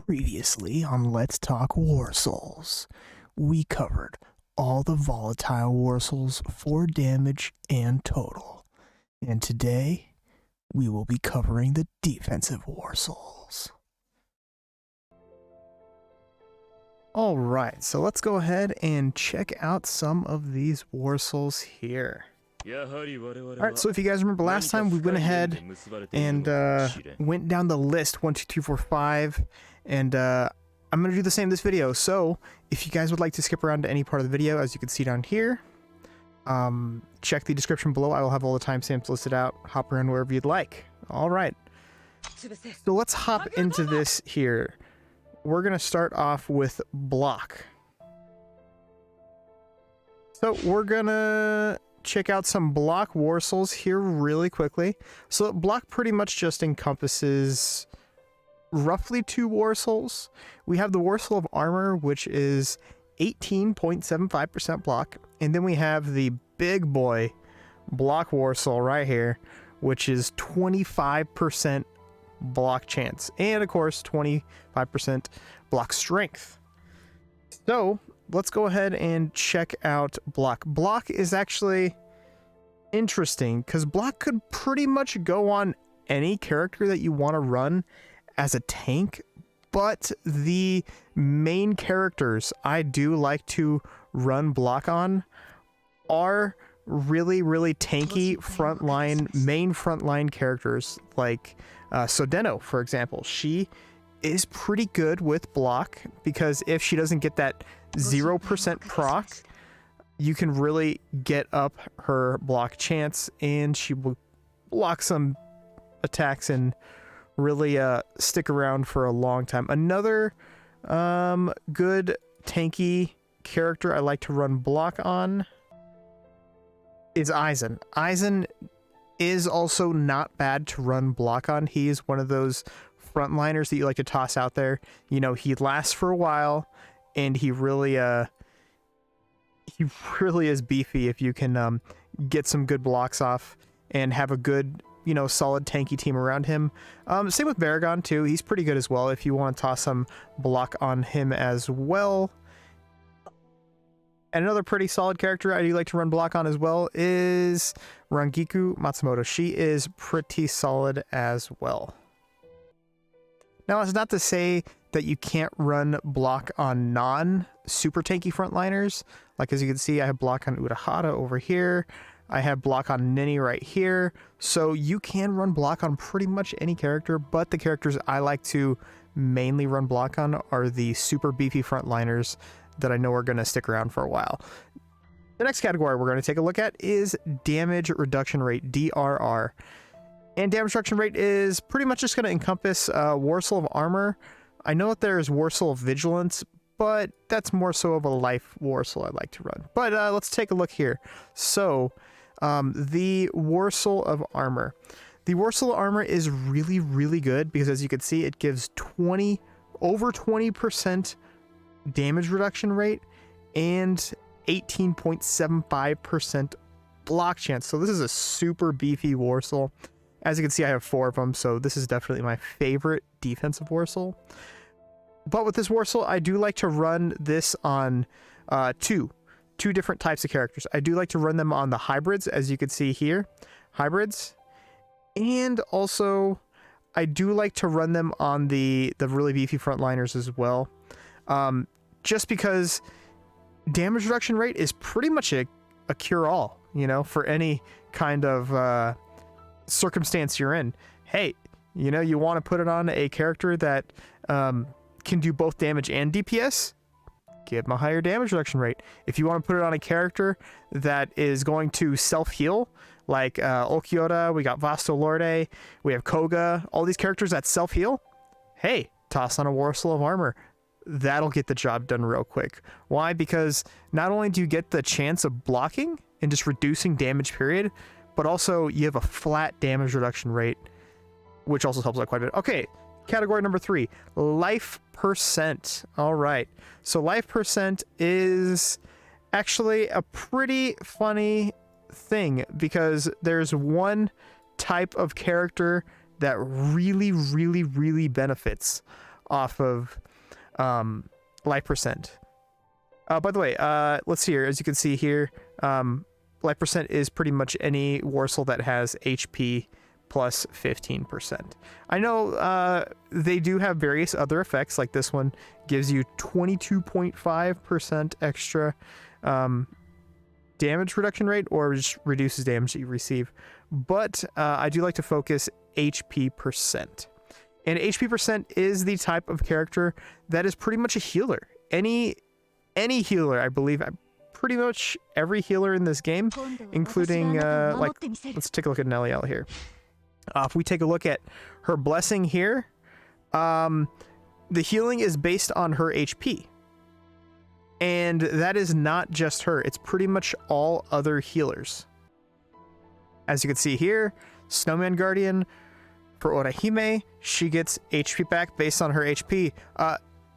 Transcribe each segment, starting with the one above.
Previously on Let's Talk War Souls, we covered all the volatile War Souls for damage and total. And today, we will be covering the defensive War Souls. Alright, so let's go ahead and check out some of these War Souls here. Alright, so if you guys remember last time, we went ahead and went down the list 1, 2, 3, 4, 5, and I'm going to do the same this video. So if you guys would like to skip around to any part of the video, as you can see down here, check the description below. I will have all the timestamps listed out. Hop around wherever you'd like. Alright, so let's hop into this here. We're going to start off with block. So we're going to check out some block War Souls here really quickly. So block pretty much just encompasses roughly 2 War Souls. We have the War Soul of Armor, which is 18.75% block. And then we have the big boy block War Soul right here, which is 25% block chance. And of course, 25% block strength. So let's go ahead and check out block. Block is actually interesting because block could pretty much go on any character that you want to run as a tank, but the main characters I do like to run block on are really tanky main frontline characters like Sodeno, for example. She is pretty good with block because if she doesn't get that 0% proc, you can really get up her block chance and she will block some attacks and really stick around for a long time. Another good tanky character I like to run block on is Aizen. Aizen is also not bad to run block on. He is one of those frontliners that you like to toss out there. You know, he lasts for a while and he really is beefy if you can get some good blocks off and have a good, you know, solid tanky team around him. Same with Baragon too. He's pretty good as well if you want to toss some block on him as well. And another pretty solid character I do like to run block on as well is Rangiku Matsumoto. She is pretty solid as well. Now, it's not to say that you can't run block on non-super tanky frontliners. Like, as you can see, I have block on Urahara over here. I have block on Nini right here. So you can run block on pretty much any character, but the characters I like to mainly run block on are the super beefy frontliners that I know are going to stick around for a while. The next category we're going to take a look at is damage reduction rate, DRR. And damage reduction rate is pretty much just going to encompass War Soul of Armor. I know that there's War Soul of Vigilance, but that's more so of a life War Soul I like to run. But let's take a look here. So the War Soul of Armor. The War Soul of Armor is really good because, as you can see, it gives over 20% damage reduction rate and 18.75% block chance. So this is a super beefy War Soul. As you can see, I have 4 of them, so this is definitely my favorite defensive War Soul. But with this War Soul, I do like to run this on two different types of characters. I do like to run them on the hybrids, as you can see here. Hybrids. And also, I do like to run them on the really beefy frontliners as well. Just because damage reduction rate is pretty much a cure-all, you know, for any kind of circumstance you're in. Hey, you know, you want to put it on a character that can do both damage and DPS, give them a higher damage reduction rate. If you want to put it on a character that is going to self-heal, like Ulquiorra, we got Vasto Lorde, we have Koga, all these characters that self-heal, hey, toss on a War Soul of Armor. That'll get the job done real quick. Why? Because not only do you get the chance of blocking and just reducing damage period, but also you have a flat damage reduction rate, which also helps out quite a bit. Okay, category number 3, life percent. All right, so life percent is actually a pretty funny thing because there's one type of character that really benefits off of life percent. By the way, let's see here. As you can see here, life percent is pretty much any Warsoul that has HP plus 15%. I know they do have various other effects, like this one gives you 22.5% extra damage reduction rate, or just reduces damage that you receive. But I do like to focus HP percent. And HP percent is the type of character that is pretty much a healer. Any healer, I believe, pretty much every healer in this game, including like, let's take a look at Neliel here. If we take a look at her blessing here, the healing is based on her HP. And that is not just her, it's pretty much all other healers. As you can see here, Snowman Guardian, for Orihime, she gets HP back based on her HP.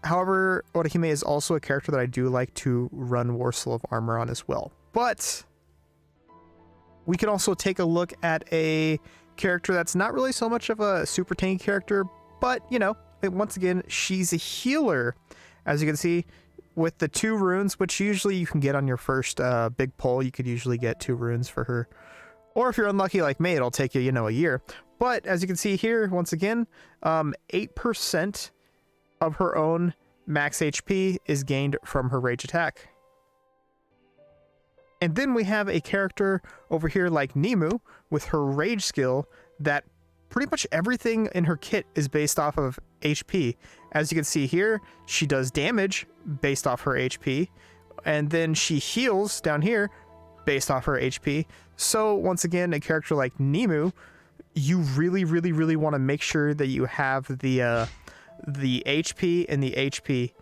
However, Orihime is also a character that I do like to run Warsoul of Armor on as well. But we can also take a look at a character that's not really so much of a super tanky character, but, you know, once again, she's a healer. As you can see, with the 2 runes, which usually you can get on your first big pull, you could usually get 2 runes for her. Or if you're unlucky like me, it'll take you, you know, a year. But as you can see here, once again, 8% of her own max HP is gained from her rage attack. And then we have a character over here like Nemu with her rage skill that pretty much everything in her kit is based off of HP. As you can see here, she does damage based off her HP, and then she heals down here based off her HP. So once again, a character like Nemu, you really want to make sure that you have the HP and the HP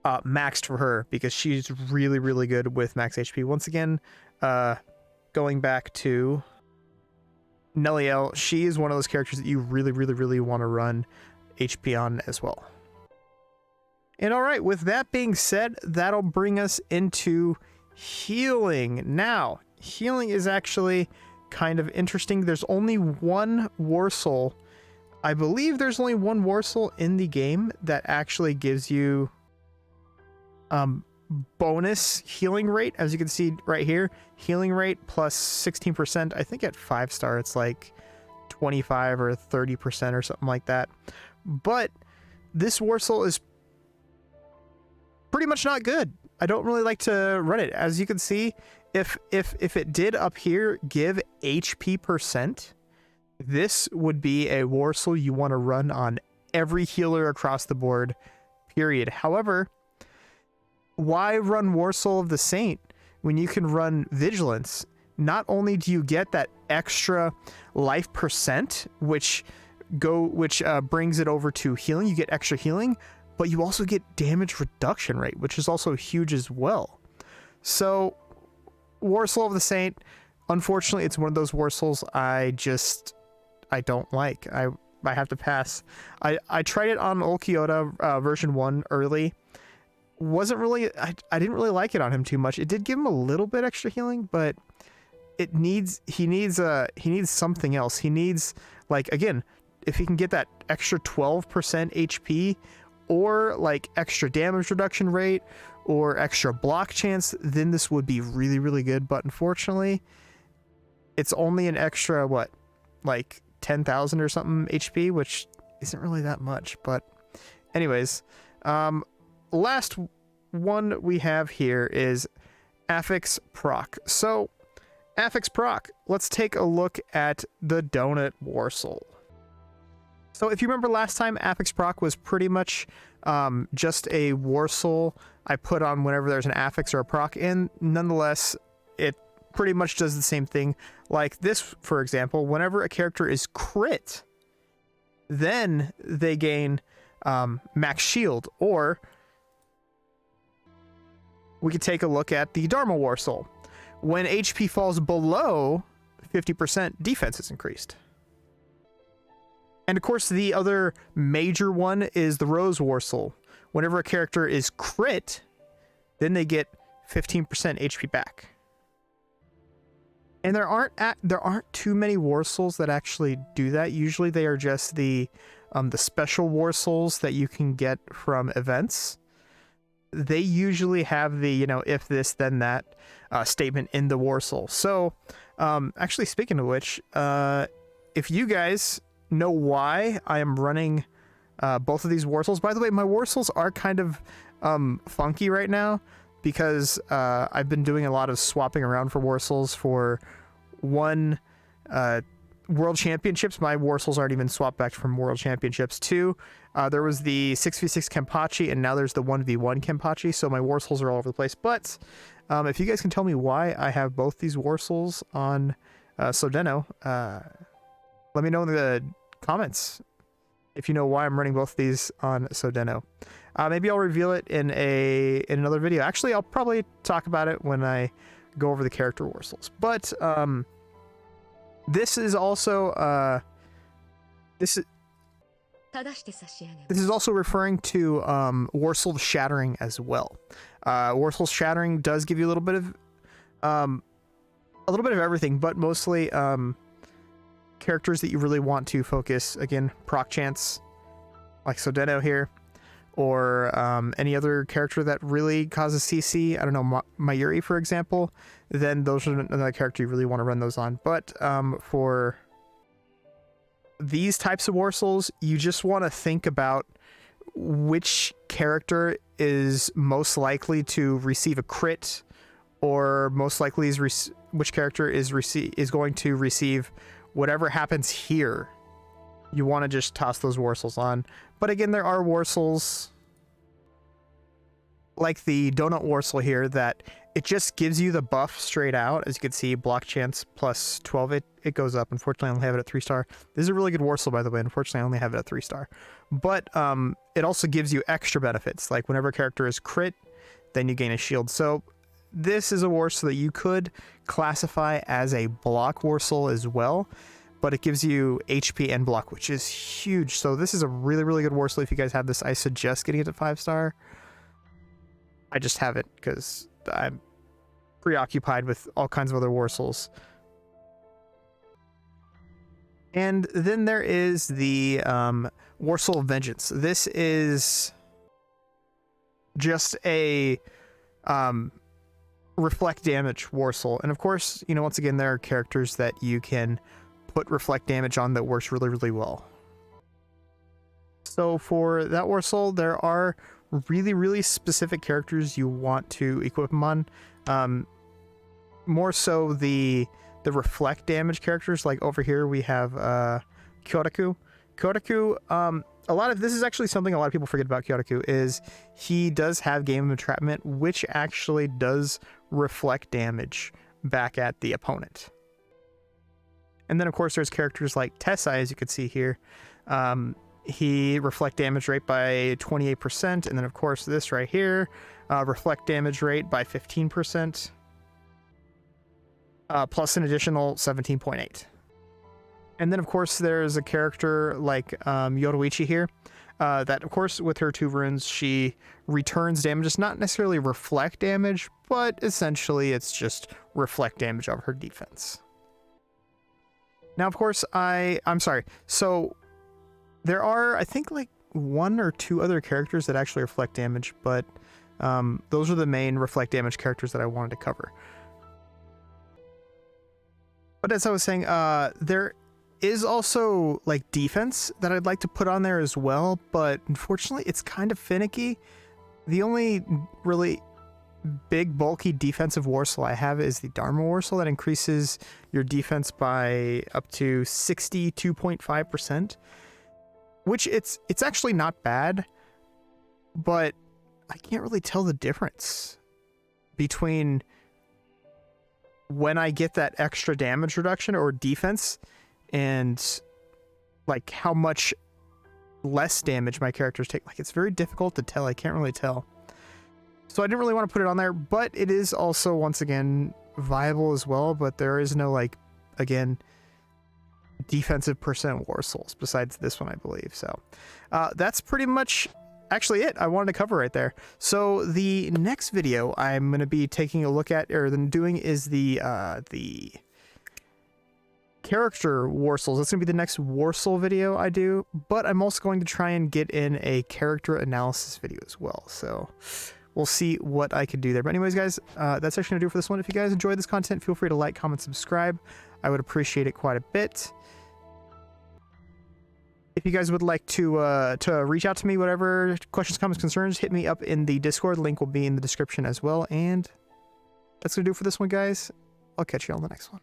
maxed for her, because she's really good with max HP. Once again, going back to Neliel, she is one of those characters that you really want to run HP on as well. And all right, with that being said, that'll bring us into healing. Now, healing is actually kind of interesting. There's only one Warsoul. I believe there's only one Warsoul in the game that actually gives you bonus healing rate. As you can see right here, healing rate plus 16%. I think at 5-star it's like 25 or 30% or something like that. But this Warsoul is pretty much not good. I don't really like to run it. As you can see, if it did up here give HP percent, this would be a Warsoul you want to run on every healer across the board, period. However, why run Warsoul of the Saint when you can run Vigilance? Not only do you get that extra life percent, which brings it over to healing, you get extra healing, but you also get damage reduction rate, which is also huge as well. So Warsoul of the Saint, unfortunately, it's one of those Warsouls I don't like. I have to pass. I tried it on Ulquiorra version 1 early. Wasn't really, I didn't really like it on him too much. It did give him a little bit extra healing, but he needs something else. He needs, like, again, if he can get that extra 12% HP, or like extra damage reduction rate, or extra block chance, then this would be really good. But unfortunately, it's only an extra, what, like 10,000 or something HP, which isn't really that much. But anyways, last one we have here is Affix Proc. So Affix Proc, let's take a look at the Donut Warsoul. So if you remember last time, Affix Proc was pretty much just a Warsoul I put on whenever there's an Affix or a Proc, and nonetheless, it pretty much does the same thing. Like this, for example, whenever a character is crit, then they gain max shield. Or we could take a look at the Dharma Warsoul. When HP falls below 50%, defense is increased. And of course, the other major one is the Rose Warsoul. Whenever a character is crit, then they get 15% HP back. And there aren't too many Warsouls that actually do that. Usually they are just the special Warsouls that you can get from events. They usually have the, you know, if this then that statement in the Warsoul. So actually, speaking of which, if you guys know why I am running both of these Warsouls, by the way, my Warsouls are kind of funky right now, because I've been doing a lot of swapping around for Warsouls. For one, World Championships, my Warsouls already been swapped back from World Championships. Two, there was the 6v6 Kenpachi, and now there's the 1v1 Kenpachi, so my Warsouls are all over the place. But if you guys can tell me why I have both these Warsouls on Sodeno, let me know in the comments if you know why I'm running both of these on Sodeno. Maybe I'll reveal it in another video. Actually, I'll probably talk about it when I go over the character Warsouls. But this is also this is also referring to Warsoul Shattering as well. Warsoul Shattering does give you a little bit of everything, but mostly characters that you really want to focus. Again, proc chance, like Sodeno here, or any other character that really causes CC. I don't know, Mayuri, for example. Then those are another character you really want to run those on. But for these types of Warsouls, you just want to think about which character is most likely to receive a crit, or most likely is which character is going to receive whatever happens here. You want to just toss those Warsouls on. But again, there are Warsouls like the Donut Warsoul here that it just gives you the buff straight out. As you can see, block chance plus 12, it goes up. Unfortunately, I only have it at 3-star. This is a really good Warsoul, by the way. Unfortunately, I only have it at 3-star. But it also gives you extra benefits, like whenever a character is crit, then you gain a shield. So this is a Warsoul that you could classify as a block Warsoul as well, but it gives you HP and block, which is huge. So this is a really, really good Warsoul. If you guys have this, I suggest getting it to 5-star. I just have it because I'm preoccupied with all kinds of other Warsouls. And then there is the Warsoul of Vengeance. This is just a reflect damage Warsoul. And of course, you know, once again, there are characters that you can put reflect damage on that works really, really well. So for that Warsoul, there are really, really specific characters you want to equip them on. More so the reflect damage characters. Like over here we have Kyoraku. Kyoraku, a lot of this is actually something a lot of people forget about Kyoraku, is he does have Game of Entrapment, which actually does reflect damage back at the opponent. And then of course there's characters like Tessai, as you can see here. He reflect damage rate by 28%, and then of course this right here, reflect damage rate by 15%, plus an additional 17.8. And then of course there's a character like Yoruichi here, that of course with her 2 runes she returns damage. It's not necessarily reflect damage, but essentially it's just reflect damage of her defense. Now of course I'm sorry, so there are, I think, like 1 or 2 other characters that actually reflect damage, but those are the main reflect damage characters that I wanted to cover. But as I was saying, there is also like defense that I'd like to put on there as well, but unfortunately it's kind of finicky. The only really big bulky defensive Warsoul I have is the Dharma Warsoul that increases your defense by up to 62.5%. Which it's actually not bad, but I can't really tell the difference between when I get that extra damage reduction or defense and like how much less damage my characters take. Like, it's very difficult to tell. I can't really tell. So I didn't really want to put it on there, but it is also, once again, viable as well, but there is no, like, again, defensive percent Warsouls besides this one, I believe. So that's pretty much actually it I wanted to cover right there. So the next video I'm going to be taking a look at, or then doing, is the character Warsouls. That's going to be the next Warsoul video I do, but I'm also going to try and get in a character analysis video as well. So we'll see what I can do there. But anyways, guys, that's actually going to do it for this one. If you guys enjoyed this content, feel free to like, comment, subscribe. I would appreciate it quite a bit. If you guys would like to reach out to me, whatever questions, comments, concerns, hit me up in the Discord. Link will be in the description as well. And that's going to do it for this one, guys. I'll catch you on the next one.